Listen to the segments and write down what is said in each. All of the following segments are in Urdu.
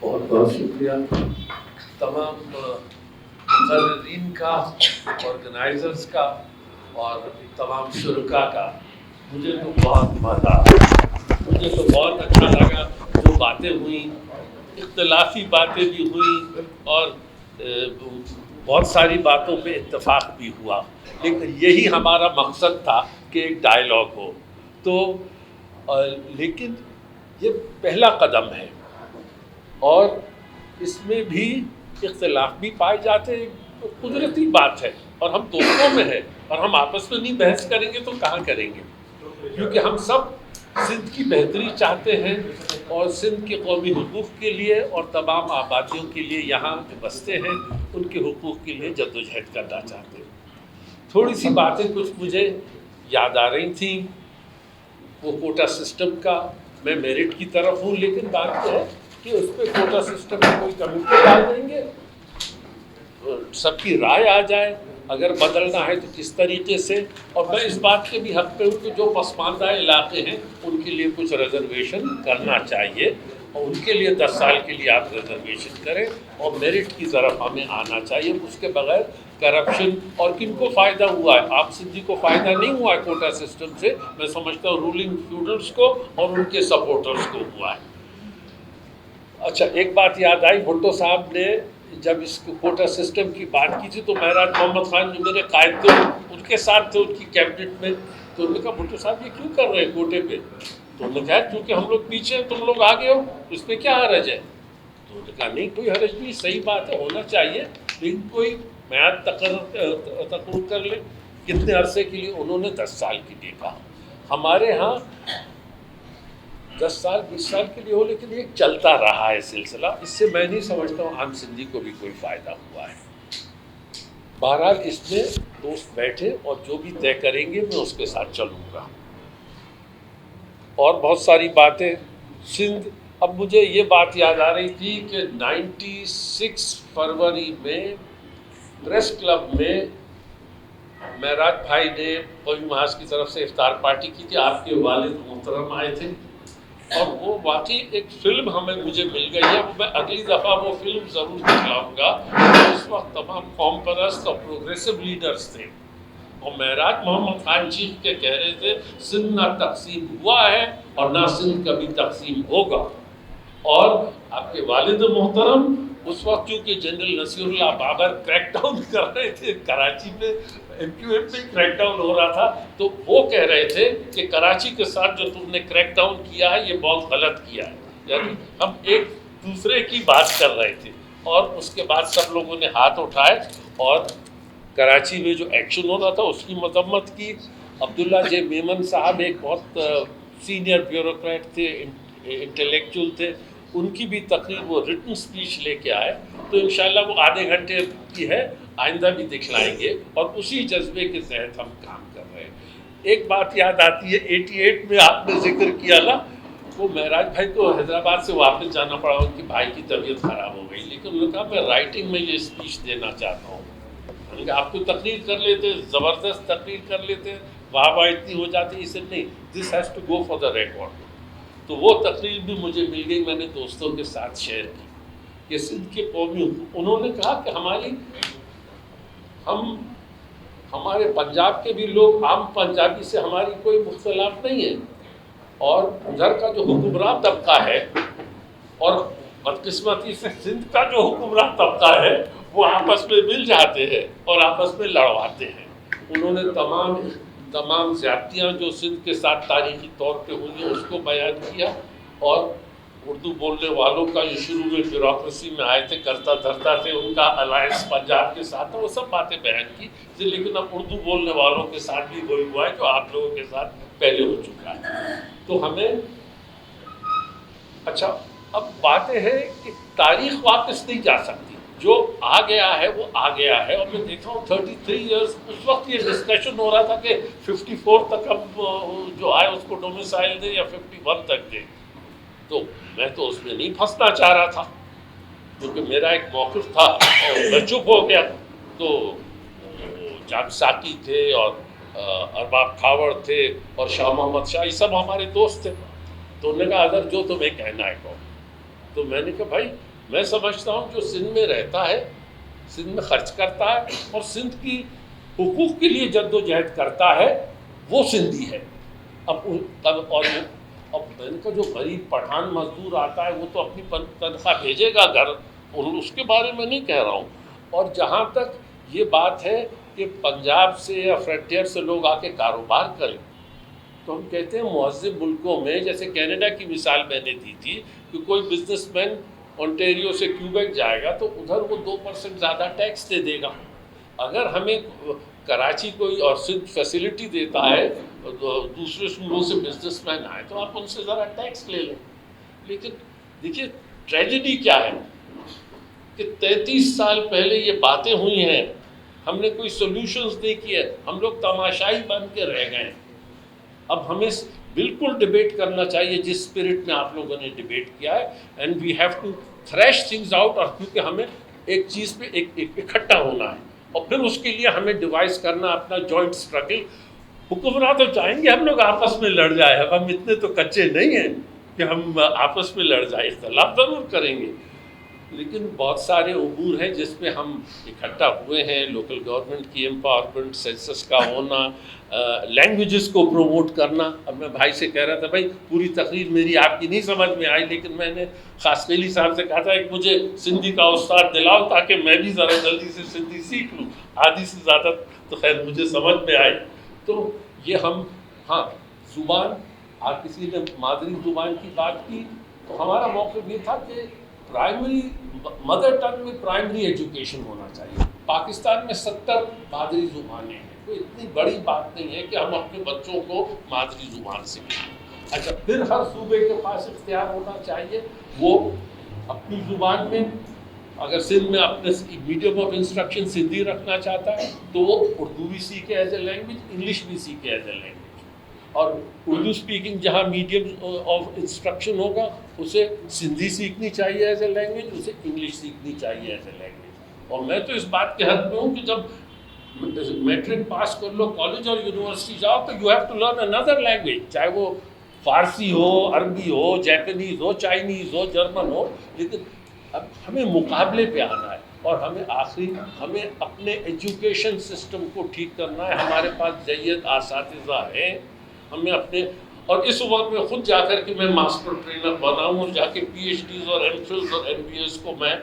بہت بہت شکریہ تمام مقررین کا، آرگنائزرز کا اور تمام شرکاء کا. مجھے تو بہت مزہ آیا، مجھے تو بہت اچھا لگا. جو باتیں ہوئیں، اختلافی باتیں بھی ہوئیں اور بہت ساری باتوں پہ اتفاق بھی ہوا، لیکن یہی ہمارا مقصد تھا کہ ایک ڈائلاگ ہو. تو لیکن یہ پہلا قدم ہے اور اس میں بھی اختلاف بھی پائے جاتے ہیں، قدرتی بات ہے، اور ہم دوستوں میں ہیں اور ہم آپس میں نہیں بحث کریں گے تو کہاں کریں گے، کیونکہ ہم سب سندھ کی بہتری چاہتے ہیں اور سندھ کے قومی حقوق کے لیے اور تمام آبادیوں کے لیے یہاں جو بستے ہیں ان کے حقوق کے لیے جدوجہد کرنا چاہتے ہیں. تھوڑی سی باتیں کچھ مجھے یاد آ رہی تھیں. وہ کوٹا سسٹم کا میں میرٹ کی طرف ہوں، لیکن بات یہ ہے کہ اس پہ کوٹا سسٹم میں کوئی کمیٹی ڈال دیں گے، سب کی رائے آ جائے، اگر بدلنا ہے تو کس طریقے سے. اور میں اس بات کے بھی حق پہ ہوں کہ جو پسماندہ علاقے ہیں ان کے لیے کچھ ریزرویشن کرنا چاہیے، اور ان کے لیے 10 سال کے لیے آپ ریزرویشن کریں اور میرٹ کی طرف ہمیں آنا چاہیے. اس کے بغیر کرپشن، اور کن کو فائدہ ہوا ہے؟ آپ سندھی کو فائدہ نہیں ہوا ہے کوٹا سسٹم سے، میں سمجھتا ہوں رولنگ فیوڈلز کو اور ان کے سپورٹرز کو ہوا ہے. اچھا، ایک بات یاد آئی، بھٹو صاحب نے جب اس کوٹا سسٹم کی بات کی تھی تو مہراج محمد خان جو میرے قائد تھے ان کے ساتھ تھے ان کی کیبنٹ میں، تو انہوں نے کہا بھٹو صاحب یہ کیوں کر رہے ہیں کوٹے پہ؟ تو انہوں نے کہا کیونکہ ہم لوگ پیچھے ہیں، تم لوگ آگے ہو، اس میں کیا حرج ہے؟ تو انہوں نے کہا نہیں کوئی حرج نہیں، صحیح بات ہے، ہونا چاہیے، لیکن کوئی میعاد تقرر کر لے. کتنے عرصے کے لیے؟ انہوں نے 10 سال کے لیے کہا. ہمارے ہاں 10 سال 20 سال کے لیے ہو، لیکن یہ چلتا رہا ہے سلسلہ. اس سے میں نہیں سمجھتا ہوں عام سندھی کو بھی کوئی فائدہ ہوا ہے. بہرحال اس میں دوست بیٹھے اور جو بھی طے کریں گے میں اس کے ساتھ چلوں گا. اور بہت ساری باتیں سندھ. اب مجھے یہ بات یاد آ رہی تھی کہ 96 فروری میں پریس کلب میں معراج بھائی نے قومی محاذ کی طرف سے افطار پارٹی کی تھی. آپ کے والد محترم آئے تھے اور وہ واقعی ایک فلم مجھے مل گئی ہے. میں اگلی دفعہ وہ فلم ضرور دکھلاؤں گا. اس وقت تمام قوم پرست اور پروگریسو لیڈرز تھے اور معراج محمد خان چیخ کے کہہ رہے تھے سندھ نہ تقسیم ہوا ہے اور نہ سندھ کبھی تقسیم ہوگا. اور آپ کے والد محترم اس وقت چونکہ جنرل نصیر اللہ بابر کریک ڈاؤن کر رہے تھے کراچی میں، ایم کیو ایم میں کریک ڈاؤن ہو رہا تھا، تو وہ کہہ رہے تھے کہ کراچی کے ساتھ جو تم نے کریک ڈاؤن کیا ہے یہ بہت غلط کیا ہے. یعنی ہم ایک دوسرے کی بات کر رہے تھے اور اس کے بعد سب لوگوں نے ہاتھ اٹھائے اور کراچی میں جو ایکشن ہو رہا تھا اس کی مذمت کی. عبداللہ جے میمن صاحب ایک بہت سینئر بیوروکریٹ تھے، انٹلیکچول تھے، ان کی بھی تقریر وہ ریٹن سپیچ لے کے آئے. تو انشاءاللہ وہ آدھے گھنٹے کی ہے، آئندہ بھی دکھلائیں گے اور اسی جذبے کے تحت ہم کام کر رہے ہیں. ایک بات یاد آتی ہے 88 میں آپ نے ذکر کیا نا، وہ معراج بھائی کو حیدرآباد سے واپس جانا پڑا، ان کی بھائی کی طبیعت خراب ہو گئی، لیکن انہوں نے کہا میں رائٹنگ میں یہ اسپیچ دینا چاہتا ہوں. آپ کو تقریر کر لیتے، زبردست تقریر کر لیتے، واہ اتنی ہو جاتی، اسے نہیں، this has to go for the record. تو وہ تقریر بھی مجھے مل گئی، میں نے دوستوں کے ساتھ شیئر کی کہ سندھ کے قومی، انہوں نے کہا کہ ہمارے پنجاب کے بھی لوگ، عام پنجابی سے ہماری کوئی مختلف نہیں ہے، اور ادھر کا جو حکمراں طبقہ ہے اور بدقسمتی سے سندھ کا جو حکمراں طبقہ ہے وہ آپس میں مل جاتے ہیں اور آپس میں لڑواتے ہیں. انہوں نے تمام زیادتیاں جو سندھ کے ساتھ تاریخی طور پہ ہوئی ہیں اس کو بیان کیا، اور اردو بولنے والوں کا جو شروع میں بیوروکریسی میں آئے تھے کرتا دھرتا تھے، ان کا الائنس پنجاب کے ساتھ تھا، وہ سب باتیں بیان کی. لیکن اب اردو بولنے والوں کے ساتھ بھی وہی ہوا ہے جو آپ لوگوں کے ساتھ پہلے ہو چکا ہے. تو ہمیں اچھا، اب باتیں ہیں کہ تاریخ واپس نہیں جا سکتی، جو آ گیا ہے وہ آ گیا ہے. اور میں دیکھا ہوں 33 ایئرس، اس وقت یہ ڈسکشن ہو رہا تھا کہ 54 تک اب جو آئے اس کو ڈومیسائل دیں یا 51 تک دیں. تو میں تو اس میں نہیں پھنسنا چاہ رہا تھا کیونکہ میرا ایک موقف تھا اور میں چپ ہو گیا. تو جان ساقی تھے اور ارباب کھاوڑ تھے اور شاہ محمد شاہ، یہ سب ہمارے دوست تھے. تو انہوں نے کہا اگر جو تمہیں کہنا ہے کہو. تو میں نے کہا بھائی میں سمجھتا ہوں جو سندھ میں رہتا ہے، سندھ میں خرچ کرتا ہے اور سندھ کی حقوق کے لیے جد و جہد کرتا ہے، وہ سندھی ہے۔ اب ان کا جو غریب پٹھان مزدور آتا ہے وہ تو اپنی تنخواہ بھیجے گا گھر، اور اس کے بارے میں نہیں کہہ رہا ہوں۔ اور جہاں تک یہ بات ہے کہ پنجاب سے یا فرنٹیئر سے لوگ آ کے کاروبار کریں، تو ہم کہتے ہیں مہذب ملکوں میں، جیسے کینیڈا کی مثال میں نے دی تھی کہ کوئی بزنس مین اونٹیریو سے کیوبیک جائے گا تو ادھر وہ 2% زیادہ ٹیکس دے دے گا۔ اگر ہمیں کراچی کوئی اور صرف فیسلٹی دیتا ہے دوسرے صوبوں سے بزنس مین آئے تو آپ ان سے ذرا ٹیکس لے لیں۔ لیکن دیکھیے ٹریجڈی کیا ہے کہ 33 سال پہلے یہ باتیں ہوئی ہیں، ہم نے کوئی سولوشنز نہیں کیے، ہم لوگ تماشائی بن کے رہ گئے۔ اب ہمیں بالکل ڈیبیٹ کرنا چاہیے جس اسپرٹ میں آپ لوگوں نے ڈیبیٹ کیا ہے، and we have to thresh things out, اور کیونکہ ہمیں ایک چیز پہ اکٹھا ہونا ہے، اور پھر اس کے لیے ہمیں ڈیوائز کرنا اپنا جوائنٹ اسٹرگل۔ حکمراں تو چاہیں گے ہم لوگ آپس میں لڑ جائے، اب ہم اتنے تو کچے نہیں ہیں کہ ہم آپس میں لڑ جائیں، اختلاف ضرور کریں گے، لیکن بہت سارے امور ہیں جس میں ہم اکٹھا ہوئے ہیں۔ لوکل گورنمنٹ کی امپاورمنٹ، سینسس کا ہونا، لینگویجز کو پروموٹ کرنا۔ اب میں بھائی سے کہہ رہا تھا بھائی پوری تقریر میری آپ کی نہیں سمجھ میں آئی، لیکن میں نے خاسقیلی صاحب سے کہا تھا کہ مجھے سندھی کا استاد دلاؤ تاکہ میں بھی ذرا جلدی سے سندھی سیکھ لوں، آدھی سے زیادہ تو خیر مجھے سمجھ میں آئی۔ تو یہ ہم، ہاں زبان، آپ کسی نے مادری زبان کی بات کی، تو ہمارا موقف یہ تھا کہ پرائمری مدر ٹنگ میں پرائمری ایجوکیشن ہونا چاہیے۔ پاکستان میں 70 مادری زبانیں ہیں، کوئی اتنی بڑی بات نہیں ہے کہ ہم اپنے بچوں کو مادری زبان سکھائیں۔ اچھا پھر ہر صوبے کے پاس اختیار ہونا چاہیے، وہ اپنی زبان میں، اگر سندھ میں اپنے میڈیم آف انسٹرکشن سندھی رکھنا چاہتا ہے تو وہ اردو بھی سیکھے ایز اے لینگویج، انگلش بھی سیکھے ایز اے لینگویج، اور اردو اسپیکنگ جہاں میڈیم آف انسٹرکشن ہوگا اسے سندھی سیکھنی چاہیے ایز اے لینگویج، اسے انگلش سیکھنی چاہیے ایز اے لینگویج۔ اور میں تو اس بات کے حد میں ہوں کہ جب میٹرک پاس کر لو، کالج اور یونیورسٹی جاؤ تو you have to learn another language, چاہے وہ فارسی ہو، عربی ہو، جیپنیز ہو، چائنیز ہو، جرمن ہو، لیکن اب ہمیں مقابلے پہ آنا ہے، اور ہمیں اپنے ایجوکیشن سسٹم کو ٹھیک کرنا ہے۔ ہمارے پاس جید اساتذہ ہیں، ہمیں اپنے، اور اس عمر میں خود جا کر کے میں ماسٹر ٹرینر بنا ہوں، اور جا کے پی ایچ ڈیز اور ایم فلز اور ایم بی ایس کو میں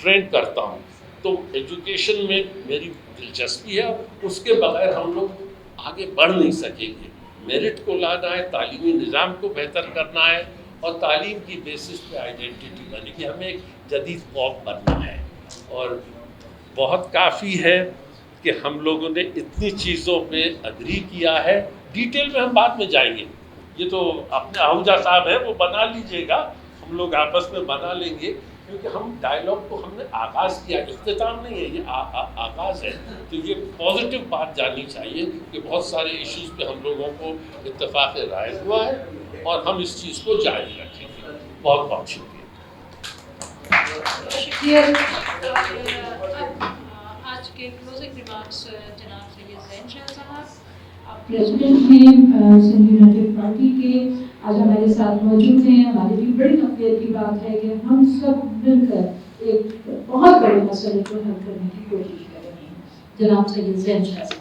ٹرین کرتا ہوں۔ تو ایجوکیشن میں میری دلچسپی ہے، اس کے بغیر ہم لوگ آگے بڑھ نہیں سکیں گے۔ میرٹ کو لانا ہے، تعلیمی نظام کو بہتر کرنا ہے، اور تعلیم کی بیسس پہ آئیڈینٹی بنے گی، ہمیں ایک جدید قوم بننا ہے۔ اور بہت کافی ہے کہ ہم لوگوں نے اتنی چیزوں پہ اگری کیا ہے، ڈیٹیل میں ہم بعد میں جائیں گے، یہ تو اپنے آہوجہ صاحب ہے وہ بنا لیجئے گا، ہم لوگ آپس میں بنا لیں گے، کیونکہ ہم ڈائیلاگ کو ہم نے آغاز کیا، اختتام نہیں ہے، یہ آغاز ہے۔ تو یہ پازیٹیو بات جاننی چاہیے کہ بہت سارے ایشوز پہ ہم لوگوں کو اتفاق رائے ہوا ہے، اور ہم اس چیز کو جاری رکھیں گے۔ بہت بہت شکریہ۔ آج کے کلوزنگ ریمارکس جناب سید زین شاہ صاحب، پریزیڈنٹ ہیں سندھ یونائٹڈ پارٹی کے، آج ہمارے ساتھ موجود ہیں۔ ہماری بھی بڑی تقدیر کی بات ہے کہ ہم سب مل کر ایک بہت بڑے مسئلے کو حل کرنے کی کوشش کر رہے ہیں۔ جناب سید زین شاہ صاحب۔